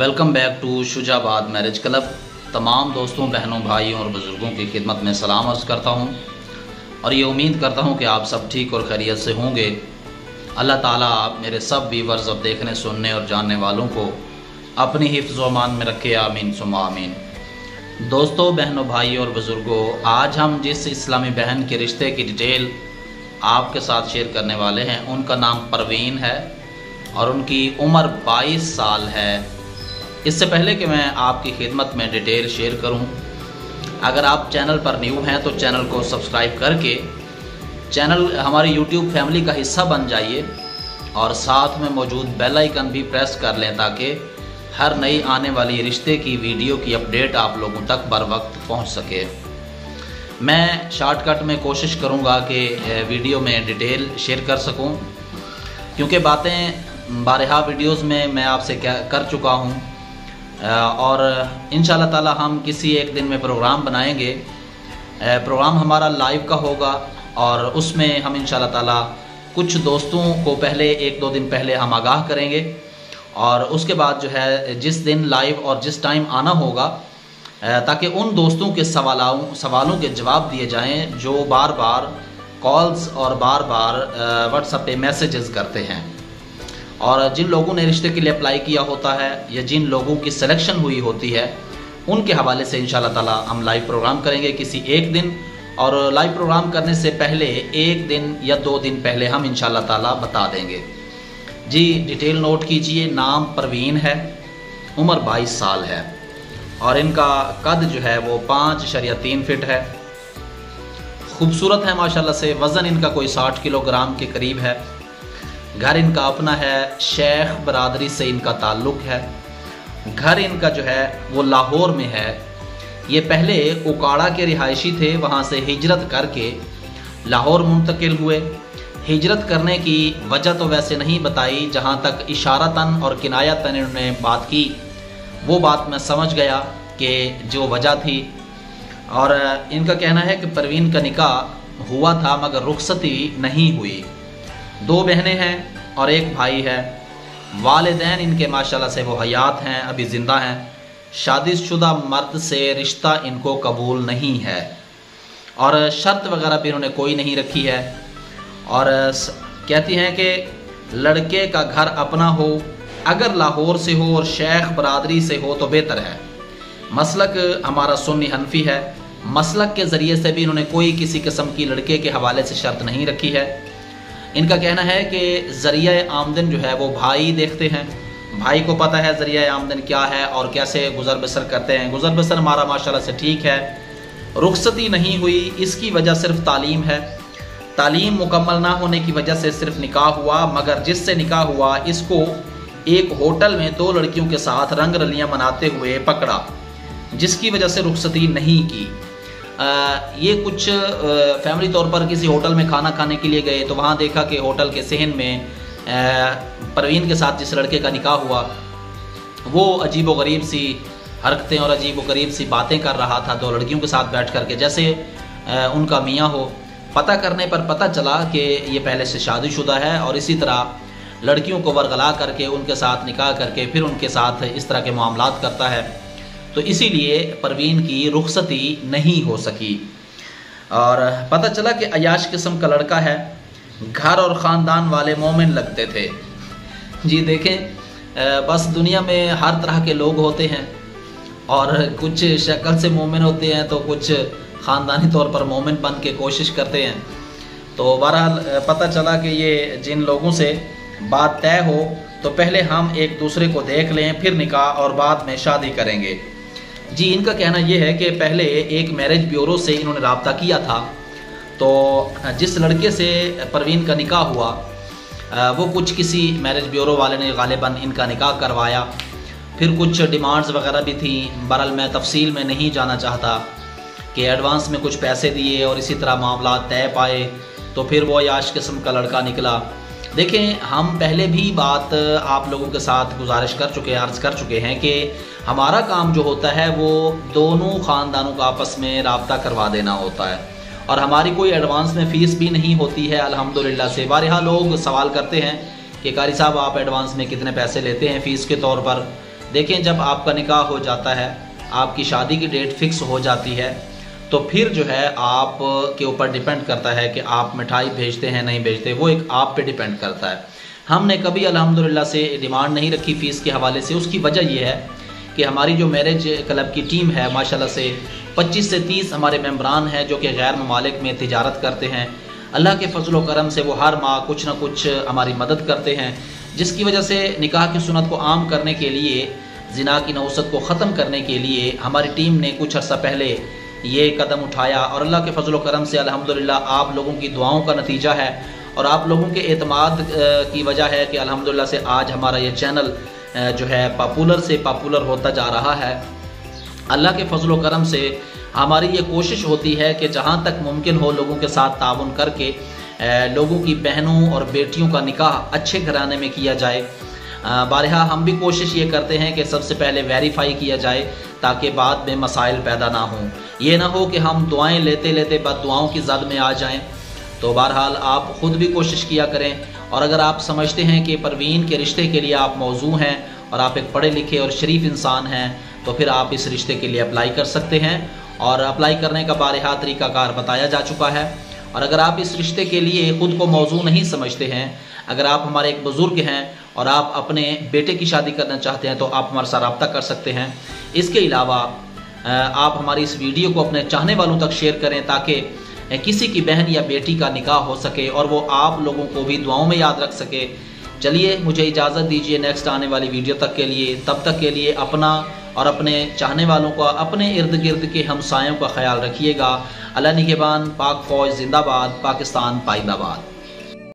Welcome back to Shujabad marriage club. तमाम दोस्तों, बहनों, भाइयों और बुज़ुर्गों की खिदमत में सलाम अर्ज़ करता हूँ और ये उम्मीद करता हूँ कि आप सब ठीक और खैरियत से होंगे। अल्लाह ताला मेरे सब व्यूअर्स और देखने, सुनने और जानने वालों को अपनी हिफ्ज़ व अमान में रखे, आमीन सुम्मा आमीन। दोस्तों, बहनों, भाइयों और बुज़ुर्गों, आज हम जिस इस्लामी बहन के रिश्ते की डिटेल आपके साथ शेयर करने वाले हैं, उनका नाम परवीन है और उनकी उम्र 22 साल है। इससे पहले कि मैं आपकी खिदमत में डिटेल शेयर करूं, अगर आप चैनल पर न्यू हैं तो चैनल को सब्सक्राइब करके चैनल हमारी यूट्यूब फैमिली का हिस्सा बन जाइए और साथ में मौजूद बेल आइकन भी प्रेस कर लें ताकि हर नई आने वाली रिश्ते की वीडियो की अपडेट आप लोगों तक बर वक्त पहुँच सके। मैं शॉर्टकट में कोशिश करूँगा कि वीडियो में डिटेल शेयर कर सकूँ, क्योंकि बातें बारहा वीडियोज़ में मैं आपसे क्या कर चुका हूँ और इंशाल्लाह ताला हम किसी एक दिन में प्रोग्राम बनाएंगे। प्रोग्राम हमारा लाइव का होगा और उसमें हम इंशाल्लाह ताला कुछ दोस्तों को पहले 1-2 दिन पहले हम आगाह करेंगे और उसके बाद जो है जिस दिन लाइव और जिस टाइम आना होगा, ताकि उन दोस्तों के सवालों के जवाब दिए जाएं जो बार बार कॉल्स और बार बार व्हाट्सएप पे मैसेजेस करते हैं। और जिन लोगों ने रिश्ते के लिए अप्लाई किया होता है या जिन लोगों की सिलेक्शन हुई होती है, उनके हवाले से इंशाल्लाह ताला हम लाइव प्रोग्राम करेंगे किसी एक दिन। और लाइव प्रोग्राम करने से पहले 1 दिन या 2 दिन पहले हम इंशाल्लाह ताला बता देंगे। जी, डिटेल नोट कीजिए। नाम परवीन है, उम्र 22 साल है और इनका कद जो है वो 5.3 फीट है। खूबसूरत है माशाल्लाह से। वज़न इनका कोई 60 किलोग्राम के करीब है। घर इनका अपना है, शेख बरादरी से इनका ताल्लुक़ है। घर इनका जो है वो लाहौर में है। ये पहले उकाड़ा के रिहायशी थे, वहाँ से हिजरत करके लाहौर मुंतकिल हुए। हिजरत करने की वजह तो वैसे नहीं बताई, जहाँ तक इशारतन और किनायतन इन्होंने बात की वो बात मैं समझ गया कि जो वजह थी। और इनका कहना है कि परवीन का निकाह हुआ था मगर रुखसती नहीं हुई। 2 बहनें हैं और 1 भाई है। वालिदैन इनके माशाल्लाह से वो हयात हैं, अभी ज़िंदा हैं। शादीशुदा मर्द से रिश्ता इनको कबूल नहीं है और शर्त वगैरह भी इन्होंने कोई नहीं रखी है। और कहती हैं कि लड़के का घर अपना हो, अगर लाहौर से हो और शेख बरादरी से हो तो बेहतर है। मसलक हमारा सुन्नी हनफी है। मसलक के ज़रिए से भी इन्होंने कोई किसी किस्म की लड़के के हवाले से शर्त नहीं रखी है। इनका कहना है कि ज़रिया आमदन जो है वो भाई देखते हैं। भाई को पता है ज़रिया आमदन क्या है और कैसे गुज़र बसर करते हैं। गुज़र बसर हमारा माशाल्लाह से ठीक है। रुखसती नहीं हुई, इसकी वजह सिर्फ तालीम है। तालीम मुकम्मल ना होने की वजह से सिर्फ निकाह हुआ, मगर जिससे निकाह हुआ इसको एक होटल में 2 लड़कियों के साथ रंग रलियाँ मनाते हुए पकड़ा, जिसकी वजह से रुखसती नहीं की। ये कुछ फैमिली तौर पर किसी होटल में खाना खाने के लिए गए तो वहाँ देखा कि होटल के सहन में परवीन के साथ जिस लड़के का निकाह हुआ वो अजीब व गरीब सी हरकतें और अजीब व गरीब सी बातें कर रहा था 2 लड़कियों के साथ बैठ कर के, जैसे उनका मियाँ हो। पता करने पर पता चला कि ये पहले से शादीशुदा है और इसी तरह लड़कियों को वरगला करके उनके साथ निकाह करके फिर उनके साथ इस तरह के मामलात करता है। तो इसीलिए परवीन की रुखसती नहीं हो सकी और पता चला कि अयाश किस्म का लड़का है। घर और ख़ानदान वाले मोमिन लगते थे। जी देखें, बस दुनिया में हर तरह के लोग होते हैं और कुछ शक्ल से मोमिन होते हैं तो कुछ ख़ानदानी तौर पर मोमिन बन के कोशिश करते हैं। तो बहरहाल पता चला कि ये जिन लोगों से बात तय हो तो पहले हम एक दूसरे को देख लें, फिर निकाह और बाद में शादी करेंगे। जी, इनका कहना यह है कि पहले एक मैरिज ब्यूरो से इन्होंने रब्ता किया था, तो जिस लड़के से परवीन का निकाह हुआ वो कुछ किसी मैरिज ब्यूरो वाले ने गालिबन इनका निकाह करवाया। फिर कुछ डिमांड्स वगैरह भी थी। बहरहाल मैं तफसील में नहीं जाना चाहता कि एडवांस में कुछ पैसे दिए और इसी तरह मामला तय पाए तो फिर वो याश किस्म का लड़का निकला। देखें, हम पहले भी बात आप लोगों के साथ गुजारिश कर चुके हैं, अर्ज़ कर चुके हैं कि हमारा काम जो होता है वो दोनों ख़ानदानों का आपस में रब्ता करवा देना होता है और हमारी कोई एडवांस में फ़ीस भी नहीं होती है अल्हम्दुलिल्लाह से। बारहा लोग सवाल करते हैं कि कारी साहब आप एडवांस में कितने पैसे लेते हैं फ़ीस के तौर पर। देखें, जब आपका निकाह हो जाता है, आपकी शादी की डेट फिक्स हो जाती है, तो फिर जो है आप के ऊपर डिपेंड करता है कि आप मिठाई भेजते हैं नहीं भेजते, वो एक आप पे डिपेंड करता है। हमने कभी अल्हम्दुलिल्लाह से डिमांड नहीं रखी फ़ीस के हवाले से। उसकी वजह यह है कि हमारी जो मैरिज क्लब की टीम है, माशाल्लाह से 25 से 30 हमारे मेम्बरान हैं जो कि गैर ममालिक में तिजारत करते हैं। अल्लाह के फजल व करम से वो हर माह कुछ ना कुछ हमारी मदद करते हैं, जिसकी वजह से निकाह की सुन्नत को आम करने के लिए, ज़िना की नौसत को ख़त्म करने के लिए हमारी टीम ने कुछ अर्सा पहले ये कदम उठाया। और अल्लाह के फजल व करम से अल्हम्दुलिल्लाह आप लोगों की दुआओं का नतीजा है और आप लोगों के एतमाद की वजह है कि अल्हम्दुलिल्लाह से आज हमारा ये चैनल जो है पॉपुलर से पॉपुलर होता जा रहा है। अल्लाह के फजल व करम से हमारी ये कोशिश होती है कि जहाँ तक मुमकिन हो लोगों के साथ ताउन करके लोगों की बहनों और बेटियों का निकाह अच्छे घराने में किया जाए। बारहा हम भी कोशिश ये करते हैं कि सबसे पहले वेरीफाई किया जाए ताकि बाद में मसाइल पैदा ना हों। ये ना हो कि हम दुआएं लेते लेते बद्दुआओं की जद में आ जाएं। तो बहरहाल आप ख़ुद भी कोशिश किया करें, और अगर आप समझते हैं कि परवीन के रिश्ते के लिए आप मौजू हैं और आप एक पढ़े लिखे और शरीफ इंसान हैं, तो फिर आप इस रिश्ते के लिए अप्लाई कर सकते हैं। और अप्लाई करने का बारहा तरीक़ाकार बताया जा चुका है। और अगर आप इस रिश्ते के लिए ख़ुद को मौजू नहीं समझते हैं, अगर आप हमारे एक बुज़ुर्ग हैं और आप अपने बेटे की शादी करना चाहते हैं, तो आप हमारे साथ रब्ता कर सकते हैं। इसके अलावा आप हमारी इस वीडियो को अपने चाहने वालों तक शेयर करें ताकि किसी की बहन या बेटी का निकाह हो सके और वो आप लोगों को भी दुआओं में याद रख सके। चलिए, मुझे इजाज़त दीजिए नेक्स्ट आने वाली वीडियो तक के लिए। तब तक के लिए अपना और अपने चाहने वालों का, अपने इर्द गिर्द के हमसायों का ख्याल रखिएगा। अल्लाह निगहबान। पाक फ़ौज जिंदाबाद। पाकिस्तान पाइंदाबाद।